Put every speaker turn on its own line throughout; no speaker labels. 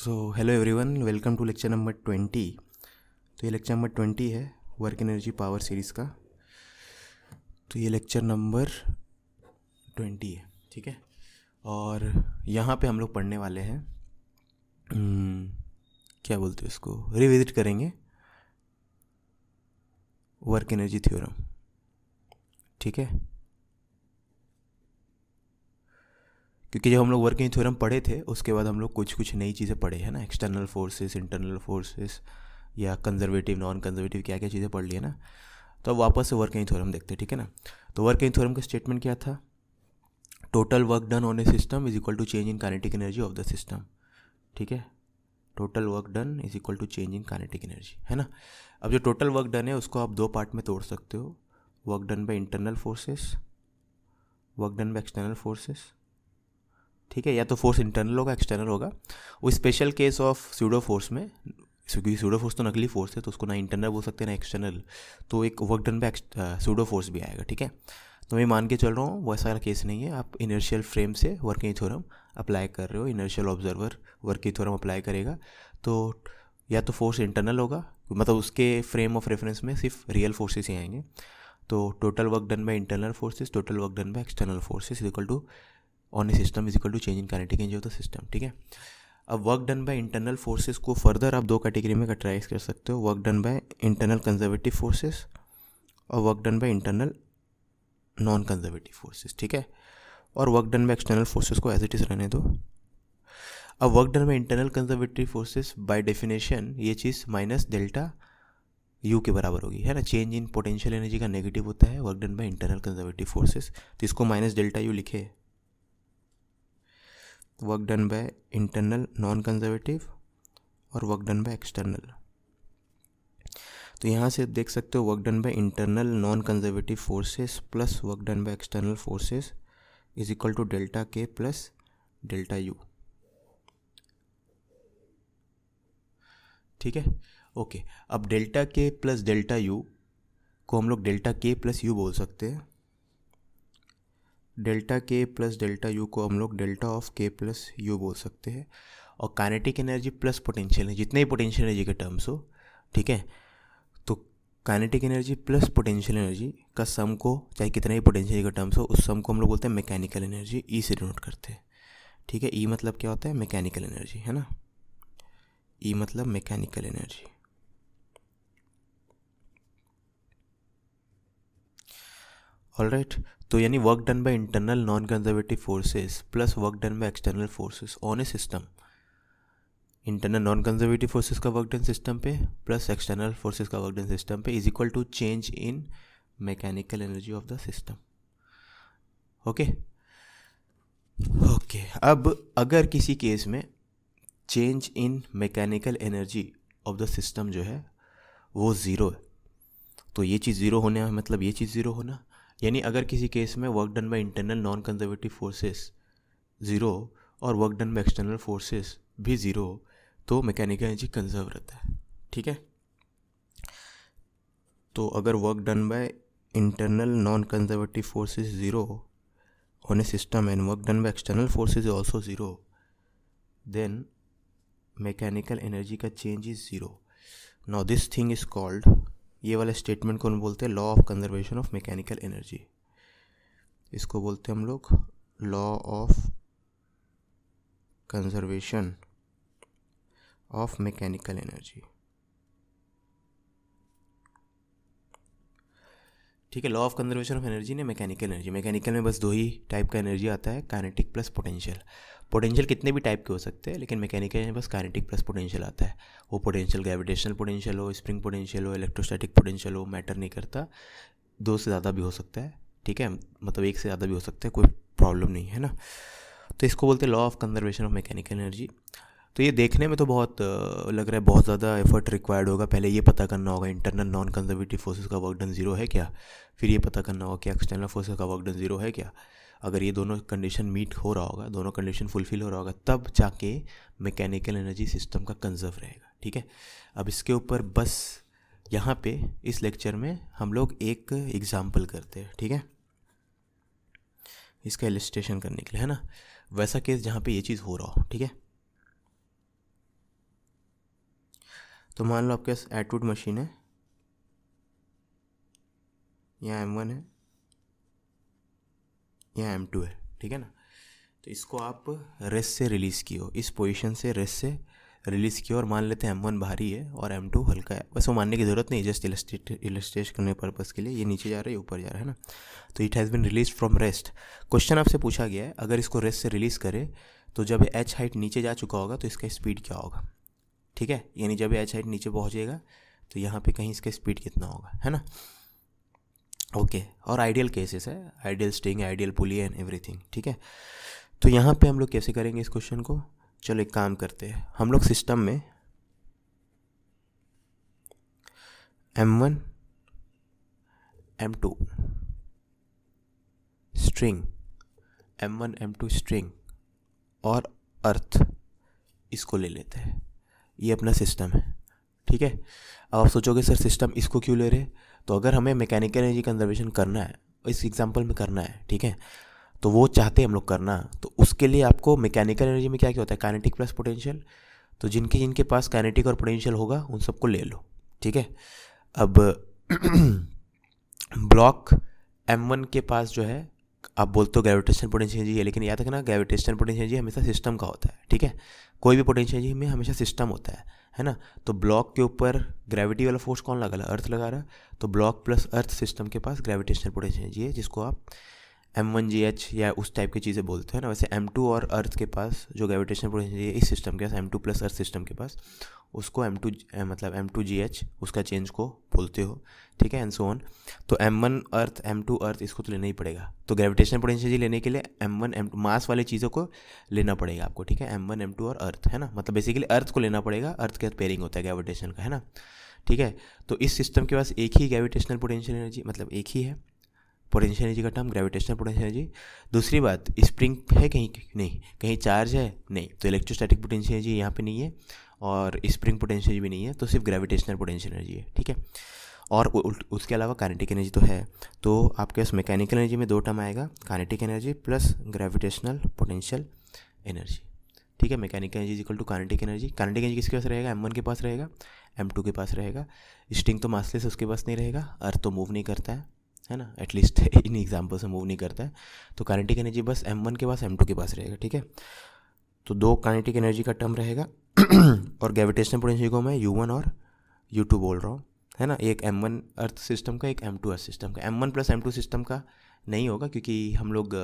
Hello everyone, welcome to lecture number 20। तो ये lecture number 20 है वर्क एनर्जी पावर सीरीज़ का। तो ये लेक्चर नंबर 20 है, ठीक है। और यहाँ पे हम लोग पढ़ने वाले हैं क्या बोलते हैं इसको, रिविजिट करेंगे वर्क एनर्जी थ्योरम, ठीक है। क्योंकि जब हम लोग वर्क एनर्जी थ्योरम पढ़े थे उसके बाद हम लोग कुछ नई चीज़ें पढ़े हैं ना, एक्सटर्नल फोर्सेस, इंटरनल फोर्सेस या कंजर्वेटिव नॉन कंजर्वेटिव क्या क्या चीज़ें पढ़ ली है ना। तो अब वापस से वर्क एनर्जी थ्योरम देखते हैं, ठीक है ना। तो वर्क एनर्जी थ्योरम का स्टेटमेंट क्या था? Total work done on a system is equal to change in kinetic energy of the system, ठीक है। Total work done is equal to change in kinetic energy, है ना। अब जो टोटल वर्क डन है उसको आप दो पार्ट में तोड़ सकते हो, work done by internal forces, work done by external forces, ठीक है। या तो फोर्स इंटरनल होगा, एक्सटर्नल होगा। वो special case of pseudo force में, क्योंकि स्यूडो फोर्स तो नकली फोर्स है तो उसको ना इंटरनल बोल सकते हैं ना एक्सटर्नल, तो एक work done bye pseudo force भी आएगा, ठीक है। तो मैं मान के चल रहा हूँ वैसा केस नहीं है, आप इनर्शियल फ्रेम से वर्क एनर्जी थ्योरम अप्लाई कर रहे हो, inertial observer work energy theorem apply करेगा। तो या तो फोर्स इंटरनल होगा, मतलब उसके फ्रेम ऑफ रेफरेंस में सिर्फ रियल फोर्सेस ही आएंगे। तो total work done by internal forces, total work done by external forces is equal to on a system is equal to change in kinetic energy of the system, ठीक है। अब work done by internal forces को further आप दो category में categorize कर सकते हो, work done by internal conservative forces और work done by internal non conservative forces, ठीक है। और work done by external forces को एज इट इज़ रहने दो। अब work done by internal conservative forces by definition ये चीज़ माइनस डेल्टा यू के बराबर होगी, है ना। चेंज इन पोटेंशियल एनर्जी का नेगेटिव होता है work done by internal conservative forces, तो इसको माइनस डेल्टा यू लिखे, work done by internal non conservative और वर्क डन बाय एक्सटर्नल। तो यहाँ से देख सकते हो work done by internal non conservative forces plus work done by external forces is equal to delta K plus delta U, ठीक है। Okay, अब delta K plus delta you को हम लोग डेल्टा के प्लस यू बोल सकते हैं, delta K plus delta you को हम लोग डेल्टा ऑफ के प्लस यू बोल सकते हैं। और kinetic energy plus potential energy, जितने ही पोटेंशियल एनर्जी के टर्म्स हो, ठीक है। तो kinetic energy plus potential energy का सम को, चाहे कितना ही पोटेंशियल एनर्जी का टर्म्स हो, उस सम को हम लोग बोलते हैं मैकेनिकल एनर्जी, ई से डिनोट करते हैं, ठीक है। ई मतलब क्या होता है? मैकेनिकल एनर्जी, है ना। ई मतलब मैकेनिकल एनर्जी। ऑलराइट, तो यानी work done by internal non conservative forces plus work done by external forces on a system, internal non conservative forces का वर्क डन सिस्टम पे प्लस एक्सटर्नल फोर्सेस का work done system पे is equal to change in mechanical energy of the system, okay. Okay, अब अगर किसी case में change in mechanical energy of the system जो है वो ज़ीरो है, तो ये चीज़ ज़ीरो होने मतलब ये चीज़ ज़ीरो होना, यानी अगर किसी केस में work done by internal non conservative forces zero और work done by external forces भी ज़ीरो, तो मैकेनिकल एनर्जी कंजर्व रहता है, ठीक है। तो अगर work done by internal non conservative forces zero on a system and work done by external forces also zero, then mechanical energy का change is zero. Now this thing is called, ये वाले statement को हम बोलते हैं law of conservation of mechanical energy, इसको बोलते हैं हम लोग law of conservation of mechanical energy, ठीक है। Law of conservation of energy ने मैकेनिकल एनर्जी, मैकेनिकल में बस दो ही टाइप का एनर्जी आता है, काइनेटिक प्लस पोटेंशियल। पोटेंशियल कितने भी टाइप के हो सकते हैं, लेकिन मैकेनिकल में बस काइनेटिक प्लस पोटेंशियल आता है। वो पोटेंशियल ग्रेविटेशनल पोटेंशियल हो, स्प्रिंग पोटेंशियल हो, इलेक्ट्रोस्टैटिक पोटेंशियल हो, मैटर नहीं करता, दो से ज़्यादा भी हो सकता है, ठीक है, मतलब एक से ज़्यादा भी हो सकता है, कोई प्रॉब्लम नहीं है ना। तो इसको बोलते हैं law of conservation of mechanical energy. तो ये देखने में तो बहुत लग रहा है बहुत ज़्यादा एफर्ट रिक्वायर्ड होगा, पहले ये पता करना होगा इंटरनल नॉन कंजर्वेटिव फोर्सेस का वर्क डन ज़ीरो है क्या, फिर ये पता करना होगा कि एक्सटर्नल फोर्सेस का वर्क डन ज़ीरो है क्या। अगर ये दोनों कंडीशन मीट हो रहा होगा, दोनों कंडीशन फुलफिल हो रहा होगा, तब जाके मैकेनिकल एनर्जी सिस्टम का कंजर्व रहेगा, ठीक है। अब इसके ऊपर बस यहाँ पे इस लेक्चर में हम लोग एक एग्जाम्पल करते हैं, ठीक है, इसका इलस्ट्रेशन करने के लिए, है ना। वैसा केस जहाँ पे ये चीज़ हो रहा हो, ठीक है। तो मान लो आपके पास एटवुड मशीन है, यहाँ M1 है, यहाँ M2 है, ठीक है ना। तो इसको आप रेस्ट से रिलीज़ किए हो, इस पोजीशन से रेस्ट से रिलीज़ किया, और मान लेते हैं M1 भारी है और M2 हल्का है। वैसे वो मानने की ज़रूरत नहीं, जस्ट इलस्ट्रेट करने पर्पज़ के लिए, ये नीचे जा रहा है, ऊपर जा रहा है ना। तो it has been release from rest. Question आपसे पूछा गया है, अगर इसको रेस्ट से रिलीज़ करे तो जब एच हाइट नीचे जा चुका होगा तो इसका स्पीड क्या होगा, ठीक है। यानी जब एच हाइट नीचे पहुँचेगा तो यहाँ पे कहीं इसका स्पीड कितना होगा, है ना। ओके और आइडियल केसेस है, ideal string, ideal pulley and everything, ठीक है। तो यहाँ पे हम लोग कैसे करेंगे इस क्वेश्चन को, चलो एक काम करते हैं, हम लोग सिस्टम में M1 M2 string, M1 M2 string और अर्थ, इसको ले लेते हैं, ये अपना सिस्टम है, ठीक है। अब आप सोचोगे सर सिस्टम इसको क्यों ले रहे, तो अगर हमें मैकेनिकल एनर्जी कंजर्वेशन करना है, इस एग्जांपल में करना है, ठीक है, तो वो चाहते हैं हम लोग करना, तो उसके लिए आपको मैकेनिकल एनर्जी में क्या क्या होता है, काइनेटिक प्लस पोटेंशियल। तो जिनके जिनके पास काइनेटिक और पोटेंशियल होगा उन सबको ले लो, ठीक है। अब ब्लॉक M1 के पास जो है, आप बोलते हो ग्रेविटेशनल पोटेंशियल एनर्जी है, लेकिन याद रखना ग्रेविटेशनल पोटेंशियल एनर्जी हमेशा सिस्टम का होता है, ठीक है। कोई भी पोटेंशियल एनर्जी में हमेशा सिस्टम होता है ना। तो ब्लॉक के ऊपर ग्रेविटी वाला फोर्स कौन लगा रहा है, अर्थ लगा रहा है, तो ब्लॉक प्लस अर्थ सिस्टम के पास ग्रेविटेशनल पोटेंशियल एनर्जी है, जिसको आप M1GH या उस टाइप की चीज़ें बोलते हैं ना। वैसे M2 और अर्थ के पास जो ग्रेविटेशनल पोटेंशियल है इस सिस्टम के पास, M2 प्लस अर्थ सिस्टम के पास, उसको मतलब M2GH उसका चेंज को बोलते हो, ठीक है, एंड सो ऑन। तो M1 अर्थ, M2 अर्थ, इसको तो लेना ही पड़ेगा। तो ग्रेविटेशनल पोटेंशियल लेने के लिए M1 M2 मास वाली चीज़ों को लेना पड़ेगा आपको, ठीक है, M1 M2 और अर्थ, है ना। मतलब बेसिकली अर्थ को लेना पड़ेगा, अर्थ के साथ पेयरिंग होता है ग्रेविटेशन का, है ना, ठीक है। तो इस सिस्टम के पास एक ही ग्रेविटेशनल पोटेंशियल एनर्जी, मतलब एक ही है पोटेंशियल एनर्जी का टर्म, ग्रेविटेशनल पोटेंशियल एनर्जी। दूसरी बात, स्प्रिंग है कहीं, नहीं, कहीं चार्ज है नहीं, तो इलेक्ट्रोस्टैटिक पोटेंशियल एनर्जी यहाँ पे नहीं है, और स्प्रिंग पोटेंशियल भी नहीं है, तो सिर्फ ग्रेविटेशनल पोटेंशियल एनर्जी है, ठीक है। और उसके अलावा काइनेटिक एनर्जी तो है। तो आपके पास मैकेनिकल एनर्जी में दो टर्म आएगा, kinetic energy plus gravitational potential energy, ठीक है। Mechanical energy equal to kinetic energy. Kinetic energy किसके पास रहेगा, M1 के पास रहेगा, M2 के पास रहेगा। स्ट्रिंग तो मासलेस, उसके पास नहीं रहेगा, अर्थ तो मूव नहीं करता है ना, एटलीस्ट इन एग्जाम्पल से मूव नहीं करता है। तो काइनेटिक एनर्जी बस M1 के पास, M2 के पास रहेगा, ठीक है। तो दो काइनेटिक एनर्जी का टर्म रहेगा और ग्रेविटेशनल पोटेंशियल को मैं U1 और U2 बोल रहा हूँ, है ना। एक M1 अर्थ सिस्टम का, एक M2 अर्थ सिस्टम का। M1 प्लस M2 सिस्टम का नहीं होगा, क्योंकि हम लोग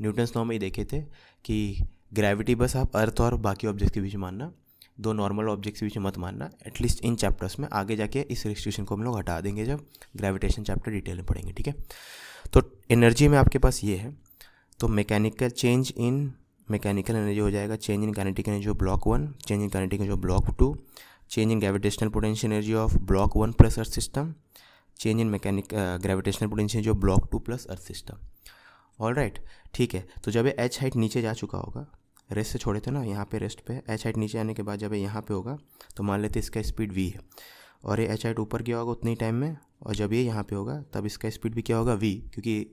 न्यूटन्स लॉ में ही देखे थे कि ग्रेविटी बस आप अर्थ और बाकी ऑब्जेक्ट्स के बीच मानना, दो नॉर्मल ऑब्जेक्ट्स के बीच मत मानना, एटलीस्ट इन चैप्टर्स में। आगे जाके इस रिस्ट्रिक्शन को हम लोग हटा देंगे जब ग्रेविटेशन चैप्टर डिटेल में पढ़ेंगे, ठीक है। तो एनर्जी में आपके पास ये है, तो mechanical change in mechanical energy हो जाएगा change in kinetic energy of block 1, change in kinetic energy of block 2, change in gravitational potential energy of block 1 plus earth system, change in gravitational potential energy of block 2 plus earth system. All right, ठीक है। तो जब H height नीचे जा चुका होगा, rest से छोड़े थे ना, यहाँ पे रेस्ट पे एच हाइट नीचे आने के बाद जब ये यहाँ पे होगा, तो मान लेते इसका स्पीड v है, और ये एच हाइट ऊपर गया होगा उतने ही टाइम में, और जब ये यहाँ पे होगा तब इसका स्पीड भी क्या होगा v, क्योंकि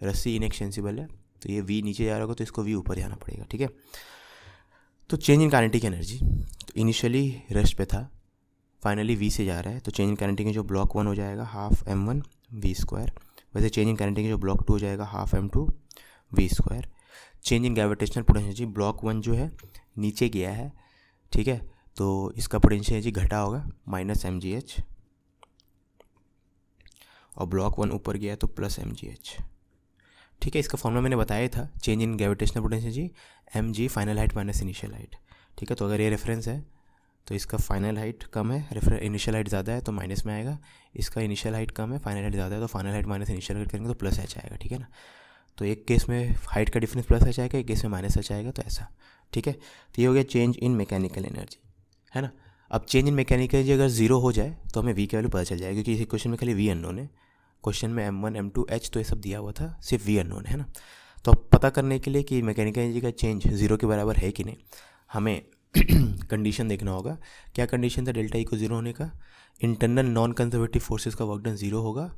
रस्सी इनएक्सटेंसिबल है, तो ये v नीचे जा रहा होगा तो इसको v ऊपर जाना पड़ेगा, ठीक है। तो चेंज इन काइनेटिक एनर्जी, तो इनिशियली रेस्ट पे था, फाइनली v से जा रहा है, तो चेंज इन काइनेटिक एनर्जी जो ब्लॉक 1 हो जाएगा हाफ M1 v², वैसे चेंज इन काइनेटिक जो ब्लॉक 2 हो जाएगा half M2 v²। Change in gravitational potential energy, block 1 जो है नीचे गया है, ठीक है, तो इसका पोटेंशियल एनर्जी घटा होगा -mgh, और ब्लॉक 1 ऊपर गया तो +mgh, ठीक है। इसका फॉर्मूला मैंने बताया था, change in gravitational potential energy mg final height minus initial height, ठीक है। तो अगर ये रेफरेंस है तो इसका फाइनल हाइट कम है, इनिशियल हाइट ज़्यादा है तो माइनस में आएगा, इसका इनिशियल हाइट कम है, फाइनल हाइट ज़्यादा है तो final height minus initial height करेंगे तो प्लस एच आएगा, ठीक है ना। तो एक केस में हाइट का डिफरेंस प्लस एच आएगा, एक केस में माइनस एच आएगा, तो ऐसा, ठीक है। तो ये हो गया चेंज इन मैकेनिकल एनर्जी, है ना। अब चेंज इन मैकेनिकल एनर्जी अगर 0 हो जाए तो हमें v की वैल्यू पता चल जाएगा, क्योंकि इस क्वेश्चन में खाली v अननोन है, क्वेश्चन में M1 M2 H तो ये सब दिया हुआ था, सिर्फ v अननोन है ना। तो अब पता करने के लिए कि मैकेनिकल एनर्जी का चेंज 0 के बराबर है कि नहीं, हमें कंडीशन देखना होगा। क्या कंडीशन था डेल्टा ई को 0 होने का, इंटरनल नॉन कंजर्वेटिव फोर्सेस का वर्क डन 0 होगा,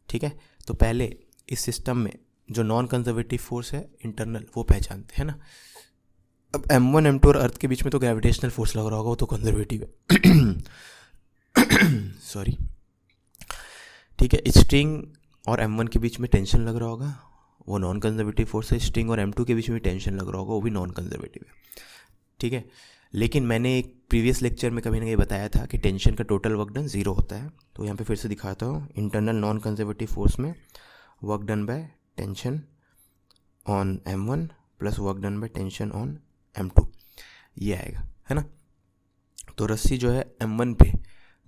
ठीक है। तो पहले इस सिस्टम में जो नॉन कंजर्वेटिव फोर्स है इंटरनल, वो पहचानते हैं ना। अब M1 M2 और अर्थ के बीच में तो ग्रेविटेशनल फोर्स लग रहा होगा, वो तो कंजर्वेटिव है सॉरी, ठीक है। स्ट्रिंग और M1 के बीच में टेंशन लग रहा होगा, वो नॉन कंजर्वेटिव फोर्स है। स्ट्रिंग और M2 के बीच में टेंशन लग रहा होगा, वो भी नॉन कंजर्वेटिव है, ठीक है। लेकिन मैंने एक प्रीवियस लेक्चर में कभी ना कहीं बताया था कि टेंशन का टोटल वर्क डन 0 होता है। तो यहाँ पे फिर से दिखाता हूँ, इंटरनल नॉन कंजर्वेटिव फोर्स में work done by tension on M1 plus work done by tension on M2, ये आएगा, है ना। तो रस्सी जो है M1 पे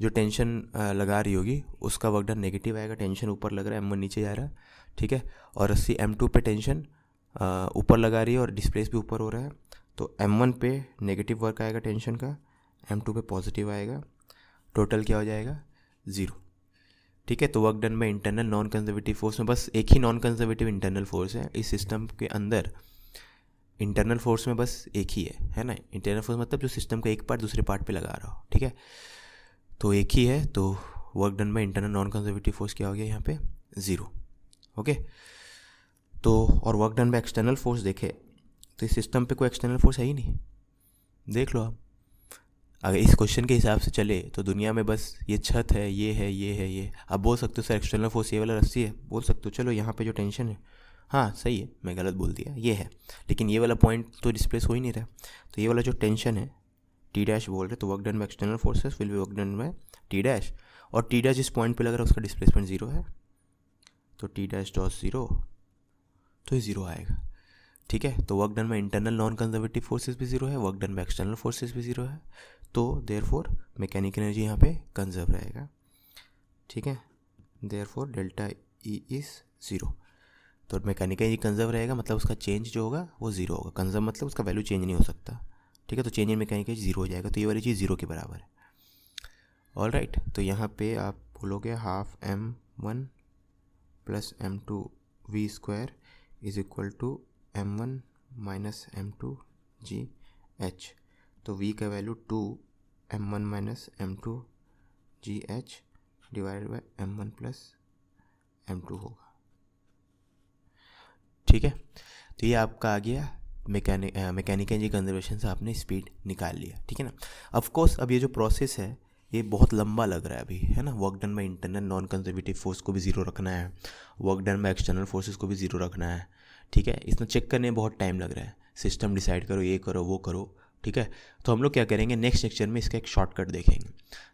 जो टेंशन लगा रही होगी उसका वर्क डन नेगेटिव आएगा, टेंशन ऊपर लग रहा है, M1 नीचे जा रहा है, ठीक है। और रस्सी M2 पे टेंशन ऊपर लगा रही है और डिस्प्लेस भी ऊपर हो रहा है, तो M1 पे नेगेटिव वर्क आएगा टेंशन का, M2 पे पॉजिटिव आएगा, टोटल क्या हो जाएगा 0, ठीक है। तो work done by internal non conservative force में बस एक ही नॉन कंजर्वेटिव इंटरनल फोर्स है इस सिस्टम के अंदर। इंटरनल फोर्स में बस एक ही है ना। इंटरनल फोर्स मतलब जो सिस्टम का एक पार्ट दूसरे पार्ट पे लगा रहा हो, ठीक है, तो एक ही है। तो work done by internal non conservative force क्या हो गया यहाँ पे 0, ओके। तो और work done by external force देखे तो इस सिस्टम पे कोई एक्सटर्नल फोर्स है ही नहीं, देख लो आप। अगर इस क्वेश्चन के हिसाब से चले तो दुनिया में बस ये छत है, ये है, ये है, ये। आप बोल सकते हो सर एक्सटर्नल फोर्स ये वाला रस्सी है, बोल सकते हो, चलो यहाँ पे जो टेंशन है, हाँ सही है, मैं गलत बोल दिया, ये है, लेकिन ये वाला पॉइंट तो डिस्प्लेस हो ही नहीं रहा। तो ये वाला जो टेंशन है टी डैश बोल रहे, तो work done by external forces will be work done bye T dash, और टी डैश इस पॉइंट पे लग रहा है उसका डिस्प्लेसमेंट 0 है, तो टी डैश डॉट 0, तो ये 0 आएगा, ठीक है। तो work done by internal non conservative forces भी 0 है, work done by external forces भी 0 है, तो देयरफॉर मैकेनिकल एनर्जी यहाँ पे कंजर्व रहेगा, ठीक है। देयरफॉर डेल्टा ई इज़ 0, तो मैकेनिकल एनर्जी कंजर्व रहेगा, मतलब उसका चेंज जो होगा वो 0 होगा। कंजर्व मतलब उसका वैल्यू चेंज नहीं हो सकता, ठीक है। तो चेंज इन मैकेनिकल एनर्जी 0 हो जाएगा, तो ये वाली चीज़ 0 के बराबर है, ऑल राइट। तो यहाँ पे आप बोलोगे half M1 plus M2 V² is equal to M1 minus M2 GH, तो V का value 2 M1 minus M2 GH divided by M1 plus M2 होगा, ठीक है। तो ये आपका आ गया मैकेनिकल एनर्जी कंजर्वेशन से आपने स्पीड निकाल लिया, ठीक है ना। ऑफ कोर्स अब ये जो प्रोसेस है ये बहुत लंबा लग रहा है अभी, है ना। Work done by internal non conservative force को भी 0 रखना है, work done by external forces को भी 0 रखना है, ठीक है। इसमें चेक करने में बहुत टाइम लग रहा है, सिस्टम डिसाइड करो, ये करो, वो करो, ठीक है। तो हम लोग क्या करेंगे नेक्स्ट लेक्चर में इसका एक शॉर्टकट देखेंगे,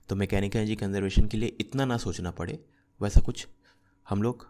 तो मैकेनिकल एनर्जी कंजर्वेशन के लिए इतना ना सोचना पड़े, वैसा कुछ हम लोग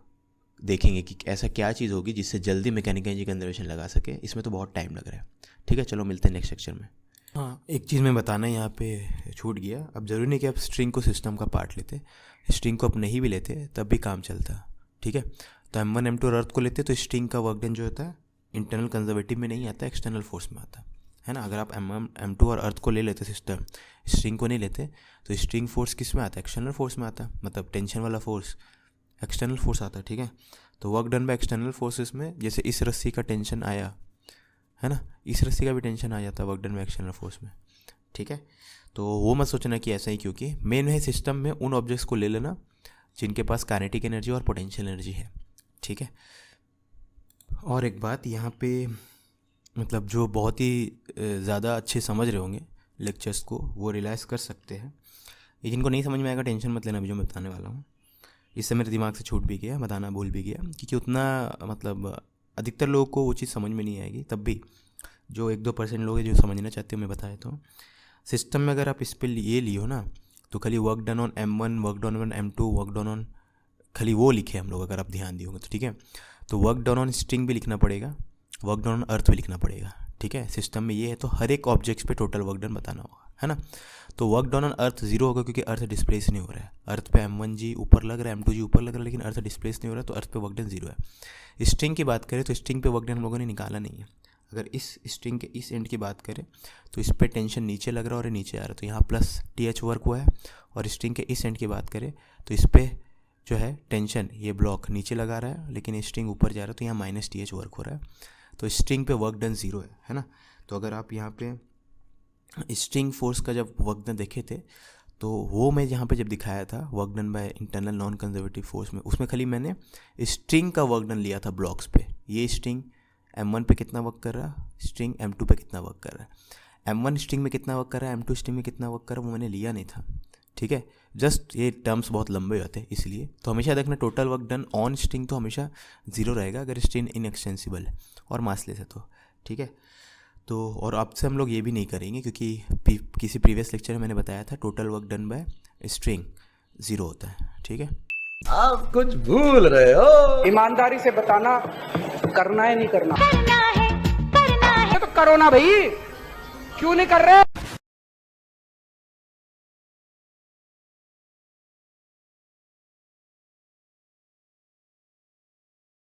देखेंगे कि ऐसा क्या चीज़ होगी जिससे जल्दी मैकेनिकल एनर्जी कंजर्वेशन लगा सके। इसमें तो बहुत टाइम लग रहा है, ठीक है। चलो मिलते हैं नेक्स्ट लेक्चर में। हाँ, एक चीज़ मैं बताना यहाँ पे छूट गया, अब ज़रूरी नहीं कि आप स्ट्रिंग को सिस्टम का पार्ट लेते, स्ट्रिंग को आप नहीं भी लेते तब भी काम चलता, ठीक है। तो M1 M2 और अर्थ को लेते तो स्ट्रिंग का वर्क डन जो होता है इंटरनल कंजर्वेटिव में नहीं आता, एक्सटर्नल फोर्स में आता है ना। अगर आप M1 M2 और अर्थ को ले लेते सिस्टम, स्ट्रिंग को नहीं लेते, तो स्ट्रिंग फोर्स किस में आता है, एक्सटर्नल फोर्स में आता, मतलब टेंशन वाला फोर्स एक्सटर्नल फोर्स आता है, ठीक है। तो work done by external forces में जैसे इस रस्सी का टेंशन आया है ना, इस रस्सी का भी टेंशन आ जाता है work done by external force में, ठीक है। तो वो मत सोचना कि ऐसा ही, क्योंकि मेन है सिस्टम में उन ऑब्जेक्ट्स को ले लेना जिनके पास काइनेटिक एनर्जी और पोटेंशियल एनर्जी है, ठीक है। और एक बात यहाँ पे, मतलब जो बहुत ही ज़्यादा अच्छे समझ रहे होंगे लेक्चर्स को वो रियलाइज़ कर सकते हैं, ये जिनको नहीं समझ में आएगा टेंशन मत लेना, अभी जो मैं बताने वाला हूँ इससे मेरे दिमाग से छूट भी गया, बताना भूल भी गया, क्योंकि उतना मतलब अधिकतर लोगों को वो चीज़ समझ में नहीं आएगी, तब भी जो 1-2% लोग हैं जो समझना चाहते हो मैं बताया। तो सिस्टम में अगर आप इस पर ये लियो ना, तो खाली work done on M1, work done on M2, work done on, खाली वो लिखे हम लोग, अगर आप ध्यान दिए होंगे तो, ठीक है। तो वर्क डन ऑन स्ट्रिंग भी लिखना पड़ेगा, वर्क डन ऑन अर्थ भी लिखना पड़ेगा, ठीक है। सिस्टम में ये है, तो हर एक ऑब्जेक्ट्स पे टोटल वर्क डन बताना होगा, है ना। तो वर्क डन ऑन अर्थ 0 होगा क्योंकि अर्थ डिस्प्लेस नहीं हो रहा है, अर्थ पे M1G ऊपर लग रहा है, M2G ऊपर लग रहा है, लेकिन अर्थ डिस्प्लेस नहीं हो रहा है, तो अर्थ पे वर्क डन 0 है। स्ट्रिंग की बात करें तो स्ट्रिंग पे वर्क डन हम लोगों ने निकाला नहीं है। अगर इस स्ट्रिंग के इस एंड की बात करें तो इस पे टेंशन नीचे लग रहा है और नीचे आ रहा है, तो यहाँ प्लस TH वर्क हुआ है। और स्ट्रिंग के इस एंड की बात करें तो इस पे जो है टेंशन, ये ब्लॉक नीचे लगा रहा है लेकिन स्ट्रिंग ऊपर जा रहा है, तो यहाँ माइनस TH वर्क हो रहा है, तो स्ट्रिंग पे वर्क डन 0 है ना। तो अगर आप यहाँ पे स्ट्रिंग फोर्स का जब वर्क डन देखे थे तो वो मैं यहाँ पे जब दिखाया था work done by internal non conservative force में, उसमें खाली मैंने स्ट्रिंग का वर्क डन लिया था ब्लॉक्स पे। ये स्ट्रिंग M1 पे कितना वर्क कर रहा है, स्ट्रिंग M2 पे कितना वर्क कर रहा है, M1 स्ट्रिंग में कितना वर्क कर रहा है, M2 स्ट्रिंग में कितना वर्क कर रहा है, वो मैंने लिया नहीं था, ठीक है। जस्ट ये टर्म्स बहुत लंबे होते हैं इसलिए, तो हमेशा देखना total work done on string तो हमेशा 0 रहेगा अगर स्ट्रिंग इनएक्सटेंसिबल है और मासलेस है तो, ठीक है। तो और अब से हम लोग ये भी नहीं करेंगे क्योंकि किसी प्रीवियस लेक्चर में मैंने बताया था total work done bye string 0 होता है, ठीक है।
आप कुछ भूल रहे हो।
ईमानदारी से बताना, करना है नहीं करना? करना है तो करो ना भाई, क्यों नहीं कर रहे?